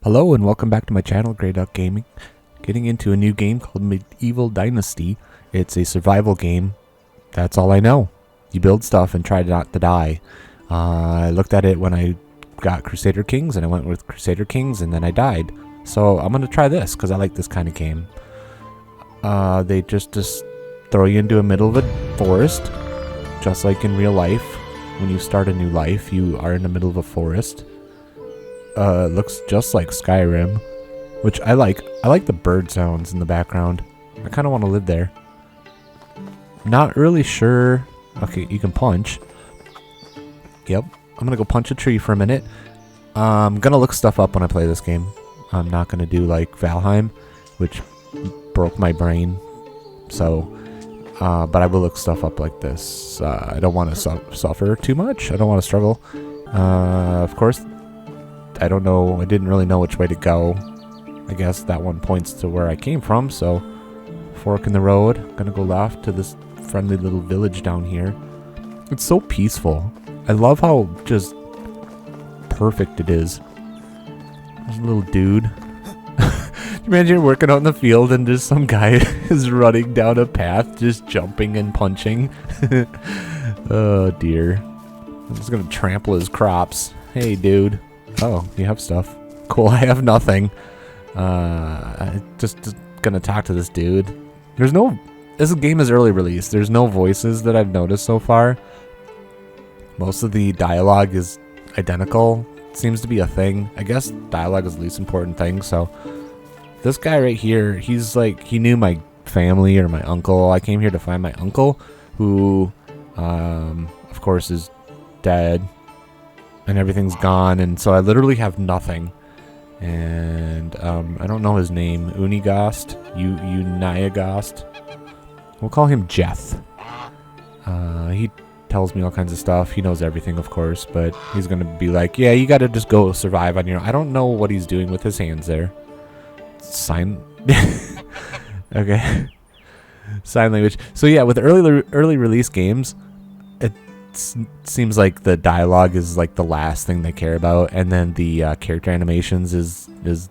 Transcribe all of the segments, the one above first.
Hello and welcome back to my channel, Grey Duck Gaming. Getting into a new game called Medieval Dynasty. It's a survival game. That's all I know. You build stuff and try not to die. I looked at it when I got Crusader Kings and I went with Crusader Kings and then I died. So I'm going to try this because I like this kind of game. They just throw you into the middle of a forest, just like in real life. When you start a new life, you are in the middle of a forest. Looks just like Skyrim, which I like. I like the bird sounds in the background. I kind of want to live there. Not really sure. Okay, you can punch. Yep. I'm going to go punch a tree for a minute. I'm going to look stuff up when I play this game. I'm not going to do like Valheim, which broke my brain. So, but I will look stuff up like this. I don't want to suffer too much. I don't want to struggle. Of course, I don't know. I didn't really know which way to go. I guess that one points to where I came from, so fork in the road. Gonna go left to this friendly little village down here. It's so peaceful. I love how just perfect it is. There's a little dude. Imagine you're working out in the field and just some guy is running down a path, just jumping and punching. Oh dear. I'm just gonna trample his crops. Hey dude. Oh, you have stuff. Cool, I have nothing. Just gonna talk to this dude. This game is early release. There's no voices that I've noticed so far. Most of the dialogue is identical. Seems to be a thing. I guess dialogue is the least important thing, so. This guy right here, he's like, he knew my family or my uncle. I came here to find my uncle, who, of course, is dead. And everything's gone, and so I literally have nothing. And I don't know his name. Unigast, Uniagast. We'll call him Jeth. He tells me all kinds of stuff. He knows everything, of course, but he's gonna be like, "Yeah, you gotta just go survive on your own." I don't know what he's doing with his hands there. Sign. Okay. Sign language. So yeah, with early release games, seems like the dialogue is like the last thing they care about, and then the character animations is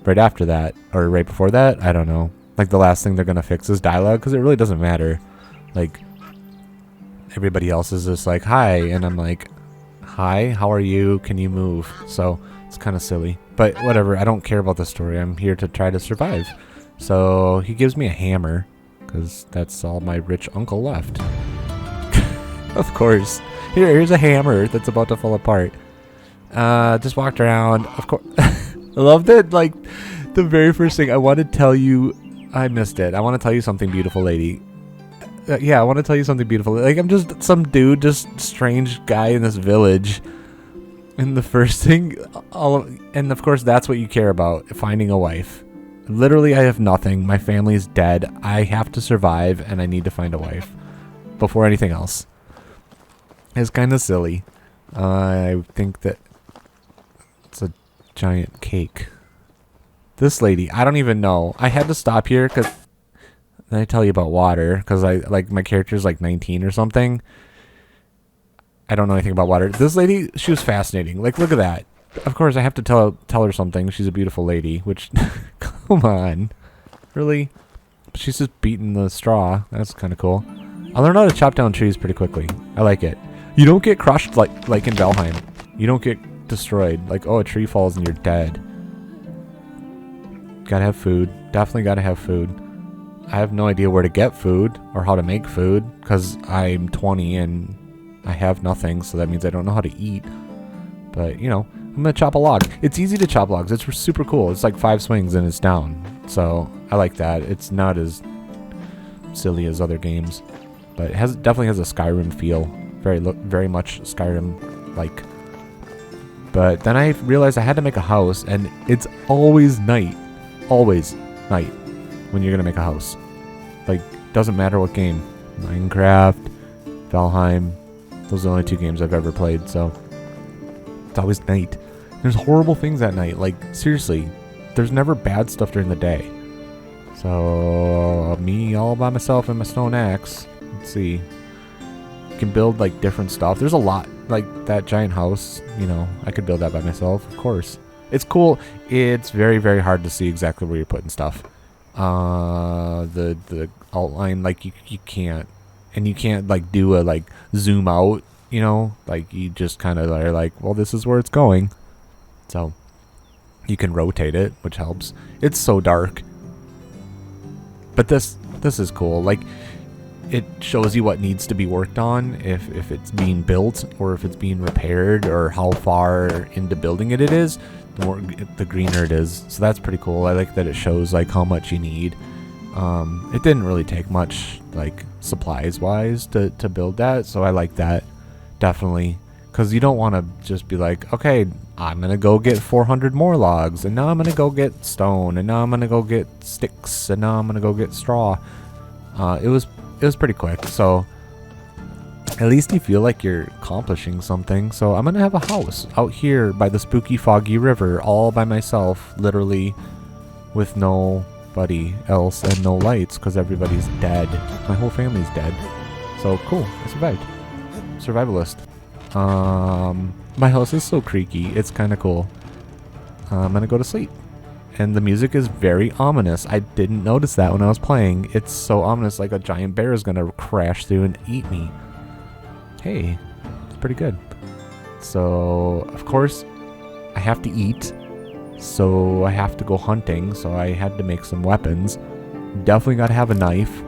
right after that or right before that. I don't know. Like the last thing they're gonna fix is dialogue because it really doesn't matter. Like everybody else is just like hi, and I'm like hi, how are you? Can you move? So it's kind of silly, but whatever. I don't care about the story. I'm here to try to survive. So he gives me a hammer because that's all my rich uncle left. Of course. Here's a hammer that's about to fall apart. Just walked around. Of course. I loved it. Like, the very first thing I want to tell you, I missed it. I want to tell you something, beautiful lady. Yeah, I want to tell you something beautiful. Like, I'm just some dude, just strange guy in this village. And the first thing, and of course, that's what you care about, finding a wife. Literally, I have nothing. My family is dead. I have to survive, and I need to find a wife before anything else. It's kind of silly. I think that it's a giant cake. This lady, I don't even know. I had to stop here because then I tell you about water because I like my character's like 19 or something. I don't know anything about water. This lady, she was fascinating. Like, look at that. Of course, I have to tell her something. She's a beautiful lady, which, come on. Really? She's just beating the straw. That's kind of cool. I learned how to chop down trees pretty quickly. I like it. You don't get crushed like in Valheim. You don't get destroyed. Like, oh, a tree falls and you're dead. Gotta have food. Definitely gotta have food. I have no idea where to get food or how to make food because I'm 20 and I have nothing, so that means I don't know how to eat. But, you know, I'm gonna chop a log. It's easy to chop logs. It's super cool. It's like 5 swings and it's down. So, I like that. It's not as silly as other games. But it definitely has a Skyrim feel. Very much Skyrim-like. But then I realized I had to make a house, and it's always night. Always night when you're going to make a house. Like, doesn't matter what game. Minecraft, Valheim. Those are the only 2 games I've ever played, so it's always night. There's horrible things at night. Like, seriously, there's never bad stuff during the day. So, me all by myself and my stone axe. Let's see. You can build like different stuff. There's a lot, like that giant house, you know, I could build that by myself, of course. It's cool. It's very, very hard to see exactly where you're putting stuff. The outline, like you can't, and you can't like do a like zoom out, you know, like you just kind of are like, well, this is where it's going. So you can rotate it, which helps. It's so dark. But this is cool. Like, it shows you what needs to be worked on, if it's being built or if it's being repaired, or how far into building it is, the greener it is. So that's pretty cool. I like that it shows like how much you need. It didn't really take much like supplies wise to build that, so I like that definitely, because you don't want to just be like, okay, I'm gonna go get 400 more logs, and now I'm gonna go get stone, and now I'm gonna go get sticks, and now I'm gonna go get straw. It was pretty quick, so at least you feel like you're accomplishing something. So I'm gonna have a house out here by the spooky foggy river, all by myself, literally, with nobody else and no lights, because everybody's dead. My whole family's dead. So cool, I survived. Survivalist. My house is so creaky, it's kind of cool. I'm gonna go to sleep. And the music is very ominous. I didn't notice that when I was playing. It's so ominous, like a giant bear is gonna crash through and eat me. Hey, it's pretty good. So, of course, I have to eat. So I have to go hunting, so I had to make some weapons. Definitely gotta have a knife.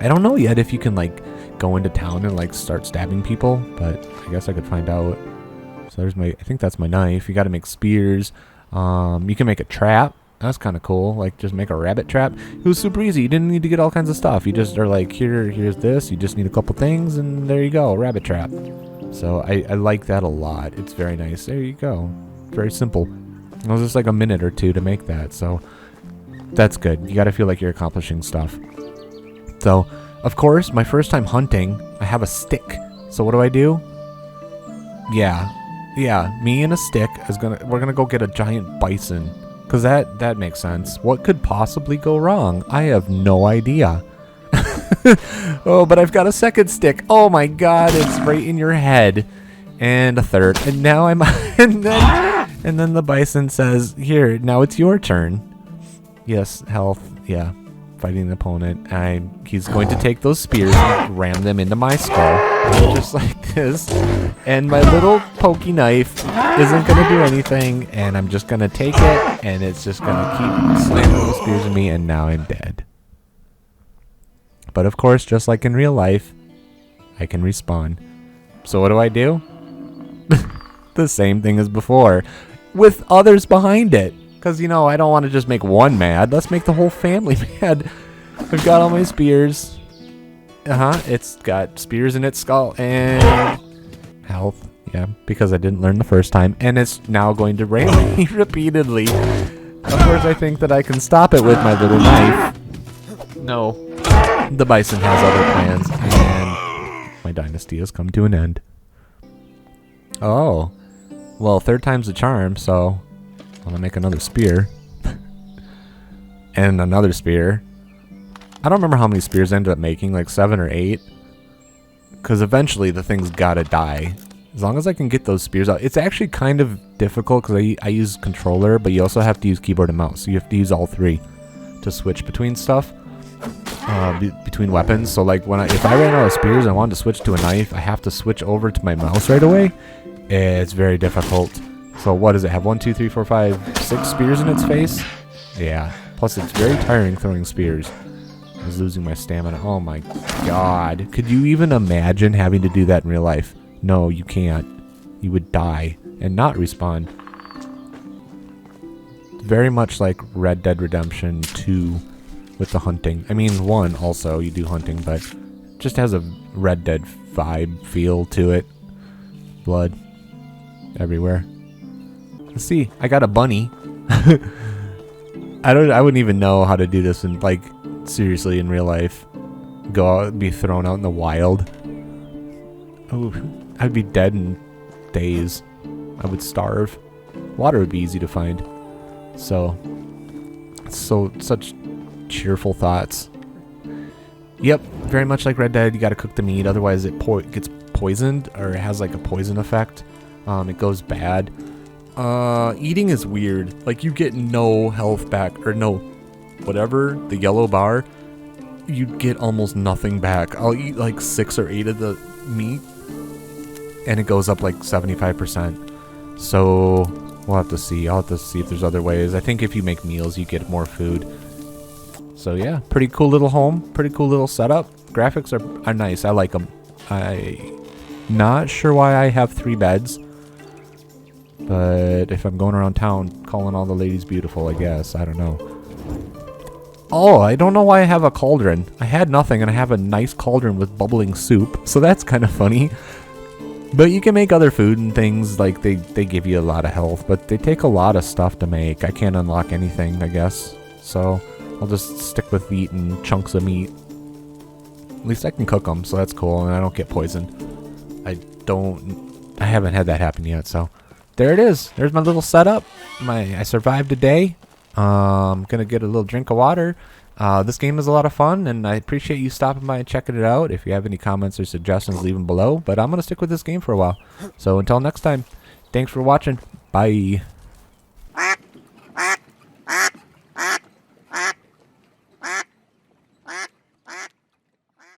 I don't know yet if you can, like, go into town and, like, start stabbing people, but I guess I could find out. So there's I think that's my knife. You gotta make spears. You can make a trap. That's kind of cool. Like, just make a rabbit trap. It was super easy. You didn't need to get all kinds of stuff. You just are like, here's this. You just need a couple things, and there you go, rabbit trap. So I like that a lot. It's very nice. There you go. Very simple. It was just like a minute or two to make that. So that's good. You got to feel like you're accomplishing stuff. So, of course, my first time hunting, I have a stick. So what do? Yeah, me and a stick we're gonna go get a giant bison, cause that makes sense. What could possibly go wrong? I have no idea. Oh, but I've got a second stick. Oh my god, it's right in your head. And a third, and now I'm and then the bison says, "Here, now it's your turn." Yes, health. Yeah, fighting an opponent. He's going to take those spears and ram them into my skull, just like this. And my little pokey knife isn't going to do anything, and I'm just going to take it, and it's just going to keep slamming those spears in me, and now I'm dead. But of course, just like in real life, I can respawn. So what do? The same thing as before, with others behind it. Because, you know, I don't want to just make one mad. Let's make the whole family mad. I've got all my spears. It's got spears in its skull and health. Yeah, because I didn't learn the first time. And it's now going to ram me repeatedly. Of course, I think that I can stop it with my little knife. No. The bison has other plans. And my dynasty has come to an end. Oh. Well, third time's the charm, so I'm gonna make another spear. And another spear. I don't remember how many spears I ended up making, like 7 or 8. Because eventually the thing's gotta die. As long as I can get those spears out. It's actually kind of difficult because I use controller, but you also have to use keyboard and mouse. So you have to use all three to switch between stuff. Between weapons. So like if I ran out of spears and I wanted to switch to a knife, I have to switch over to my mouse right away. It's very difficult. So what does it have? 1, 2, 3, 4, 5, 6 spears in its face? Yeah. Plus it's very tiring throwing spears. I was losing my stamina. Oh my god. Could you even imagine having to do that in real life? No, you can't. You would die and not respawn. Very much like Red Dead Redemption 2 with the hunting. I mean, 1 also, you do hunting, but just has a Red Dead vibe feel to it. Blood everywhere. Let's see, I got a bunny. I wouldn't even know how to do this in, like, seriously in real life. Go out and be thrown out in the wild. Oh, I'd be dead in days. I would starve. Water would be easy to find. So such cheerful thoughts. Yep, very much like Red Dead. You gotta cook the meat, otherwise it gets poisoned, or it has like a poison effect. It goes bad. Eating is weird. Like, you get no health back, or no, whatever, the yellow bar, you get almost nothing back. I'll eat like 6 or 8 of the meat, and it goes up like 75%. So, we'll have to see. I'll have to see if there's other ways. I think if you make meals, you get more food. So yeah, pretty cool little home. Pretty cool little setup. Graphics are nice. I like them. I'm not sure why I have 3 beds. But if I'm going around town calling all the ladies beautiful, I guess. I don't know. Oh, I don't know why I have a cauldron. I had nothing, and I have a nice cauldron with bubbling soup. So that's kind of funny. But you can make other food and things. Like, they give you a lot of health. But they take a lot of stuff to make. I can't unlock anything, I guess. So I'll just stick with eating chunks of meat. At least I can cook them, so that's cool. And I don't get poisoned. I haven't had that happen yet, so... There it is. There's my little setup. I survived a day. I'm going to get a little drink of water. This game is a lot of fun, and I appreciate you stopping by and checking it out. If you have any comments or suggestions, leave them below. But I'm going to stick with this game for a while. So until next time, thanks for watching. Bye.